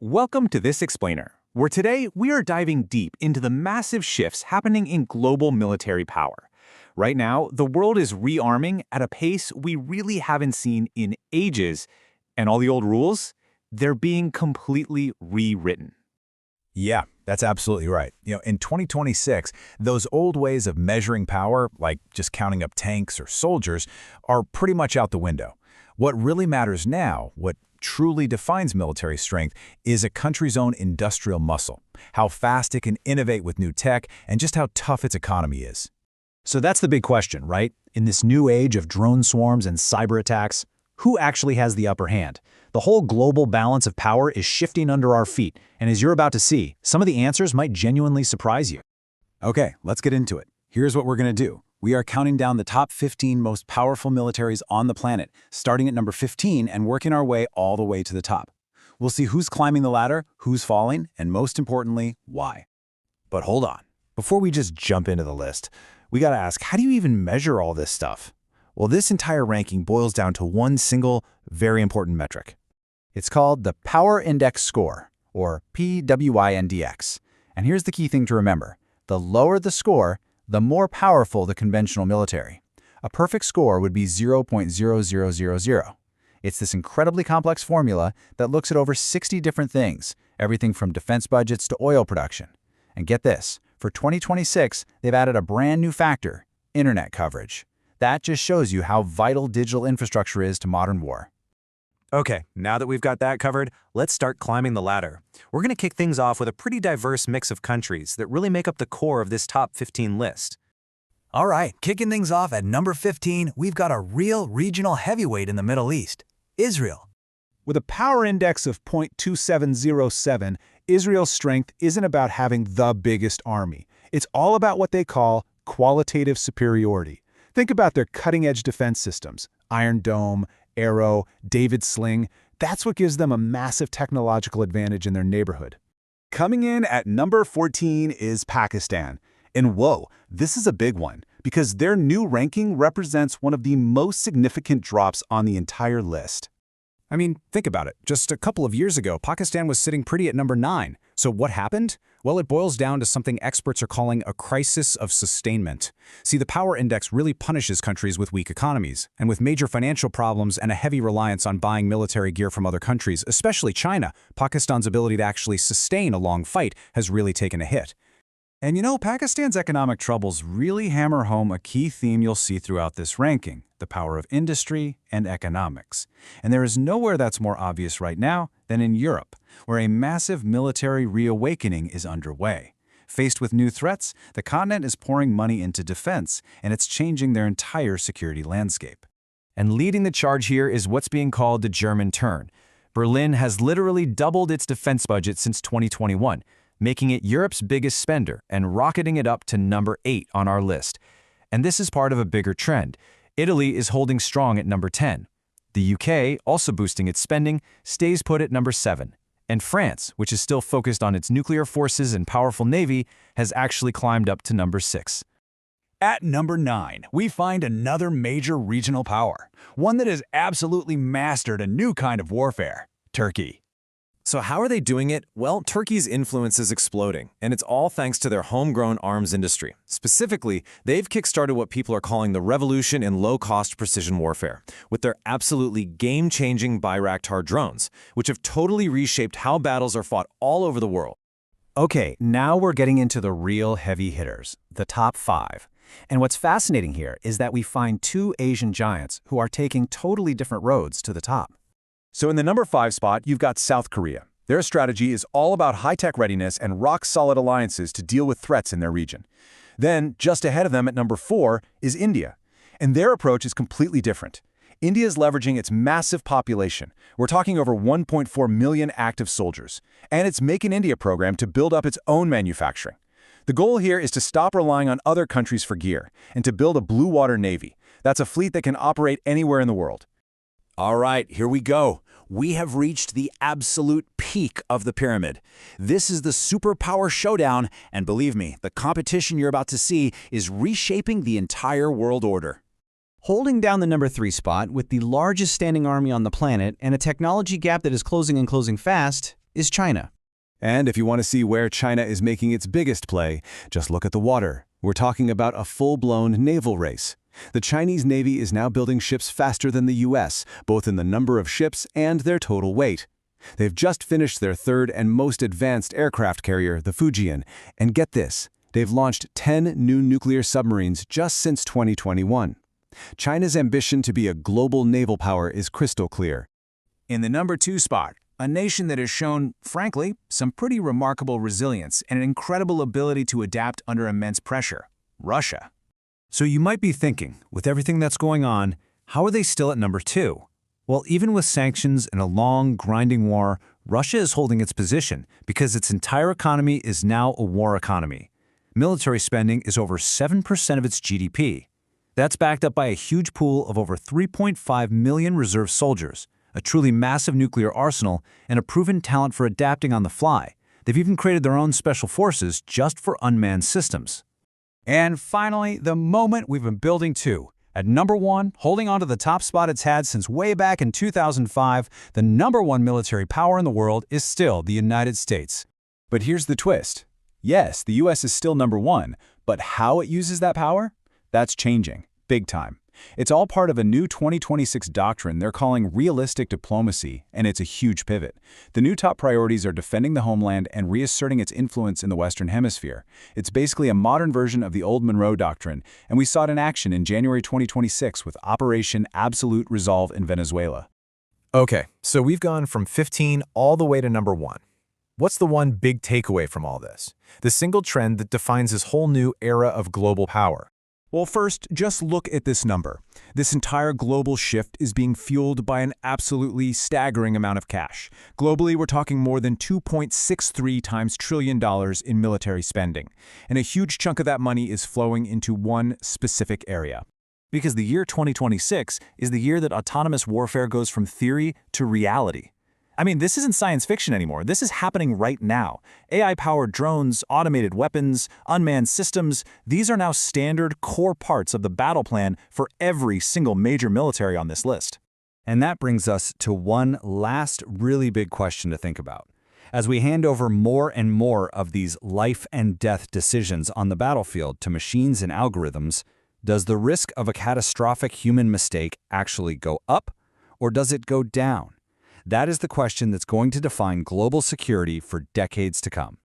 Welcome to this explainer, where today we are diving deep into the massive shifts happening in global military power. Right now, the world is rearming at a pace we really haven't seen in ages, and all the old rules, they're being completely rewritten. Yeah, that's absolutely right. In 2026, those old ways of measuring power, like just counting up tanks or soldiers, are pretty much out the window. What really matters now, what truly defines military strength, is a country's own industrial muscle, how fast it can innovate with new tech, and just how tough its economy is. So that's the big question, right? In this new age of drone swarms and cyber attacks, who actually has the upper hand? The whole global balance of power is shifting under our feet, and as you're about to see, some of the answers might genuinely surprise you. Okay, let's get into it. Here's what we're going to do. We are counting down the top 15 most powerful militaries on the planet, starting at number 15 and working our way all the way to the top. We'll see who's climbing the ladder, who's falling, and most importantly, why. But hold on. Before we just jump into the list, we got to ask, how do you even measure all this stuff? Well, this entire ranking boils down to one single, very important metric. It's called the Power Index Score, or PWINDX. And here's the key thing to remember. The lower the score, the more powerful the conventional military. A perfect score would be 0.0000. It's this incredibly complex formula that looks at over 60 different things, everything from defense budgets to oil production. And get this, for 2026, they've added a brand new factor, internet coverage. That just shows you how vital digital infrastructure is to modern war. Okay, now that we've got that covered, let's start climbing the ladder. We're going to kick things off with a pretty diverse mix of countries that really make up the core of this top 15 list. All right, kicking things off at number 15, we've got a real regional heavyweight in the Middle East, Israel. With a power index of 0.2707, Israel's strength isn't about having the biggest army. It's all about what they call qualitative superiority. Think about their cutting-edge defense systems, Iron Dome, Arrow, David Sling. That's what gives them a massive technological advantage in their neighborhood. Coming in at number 14 is Pakistan. And whoa, this is a big one, because their new ranking represents one of the most significant drops on the entire list. I mean, think about it. Just a couple of years ago, Pakistan was sitting pretty at number 9. So what happened? Well, it boils down to something experts are calling a crisis of sustainment. See, the power index really punishes countries with weak economies, and with major financial problems and a heavy reliance on buying military gear from other countries, especially China, Pakistan's ability to actually sustain a long fight has really taken a hit. And Pakistan's economic troubles really hammer home a key theme you'll see throughout this ranking, the power of industry and economics. And there is nowhere that's more obvious right now than in Europe, where a massive military reawakening is underway. Faced with new threats, the continent is pouring money into defense, and it's changing their entire security landscape. And leading the charge here is what's being called the German turn. Berlin has literally doubled its defense budget since 2021, making it Europe's biggest spender and rocketing it up to number 8 on our list. And this is part of a bigger trend. Italy is holding strong at number 10. The UK, also boosting its spending, stays put at number 7. And France, which is still focused on its nuclear forces and powerful navy, has actually climbed up to number 6. At number 9, we find another major regional power, one that has absolutely mastered a new kind of warfare, Turkey. So how are they doing it? Well, Turkey's influence is exploding, and it's all thanks to their homegrown arms industry. Specifically, they've kickstarted what people are calling the revolution in low-cost precision warfare, with their absolutely game-changing Bayraktar drones, which have totally reshaped how battles are fought all over the world. Okay, now we're getting into the real heavy hitters, the top 5. And what's fascinating here is that we find two Asian giants who are taking totally different roads to the top. So in the number 5 spot, you've got South Korea. Their strategy is all about high-tech readiness and rock-solid alliances to deal with threats in their region. Then, just ahead of them at number 4 is India. And their approach is completely different. India is leveraging its massive population. We're talking over 1.4 million active soldiers. And its Make in India program to build up its own manufacturing. The goal here is to stop relying on other countries for gear and to build a blue water navy. That's a fleet that can operate anywhere in the world. All right, here we go. We have reached the absolute peak of the pyramid. This is the superpower showdown, and believe me, the competition you're about to see is reshaping the entire world order. Holding down the number 3 spot with the largest standing army on the planet and a technology gap that is closing and closing fast, is China. And if you want to see where China is making its biggest play, just look at the water. We're talking about a full-blown naval race. The Chinese Navy is now building ships faster than the US, both in the number of ships and their total weight. They've just finished their third and most advanced aircraft carrier, the Fujian, and get this, they've launched 10 new nuclear submarines just since 2021. China's ambition to be a global naval power is crystal clear. In the number 2 spot, a nation that has shown, frankly, some pretty remarkable resilience and an incredible ability to adapt under immense pressure, Russia. So you might be thinking, with everything that's going on, how are they still at number 2? Well, even with sanctions and a long, grinding war, Russia is holding its position because its entire economy is now a war economy. Military spending is over 7% of its GDP. That's backed up by a huge pool of over 3.5 million reserve soldiers, a truly massive nuclear arsenal, and a proven talent for adapting on the fly. They've even created their own special forces just for unmanned systems. And finally, the moment we've been building to. At number 1, holding on to the top spot it's had since way back in 2005, the number 1 military power in the world is still the United States. But here's the twist. Yes, the US is still number 1, but how it uses that power? That's changing, big time. It's all part of a new 2026 doctrine they're calling realistic diplomacy, and it's a huge pivot. The new top priorities are defending the homeland and reasserting its influence in the Western Hemisphere. It's basically a modern version of the old Monroe Doctrine, and we saw it in action in January 2026 with Operation Absolute Resolve in Venezuela. Okay, so we've gone from 15 all the way to number 1. What's the one big takeaway from all this? The single trend that defines this whole new era of global power. Well, first, just look at this number. This entire global shift is being fueled by an absolutely staggering amount of cash. Globally, we're talking more than $2.63 trillion in military spending. And a huge chunk of that money is flowing into one specific area. Because the year 2026 is the year that autonomous warfare goes from theory to reality. I mean, this isn't science fiction anymore. This is happening right now. AI-powered drones, automated weapons, unmanned systems, these are now standard core parts of the battle plan for every single major military on this list. And that brings us to one last really big question to think about. As we hand over more and more of these life and death decisions on the battlefield to machines and algorithms, does the risk of a catastrophic human mistake actually go up, or does it go down? That is the question that's going to define global security for decades to come.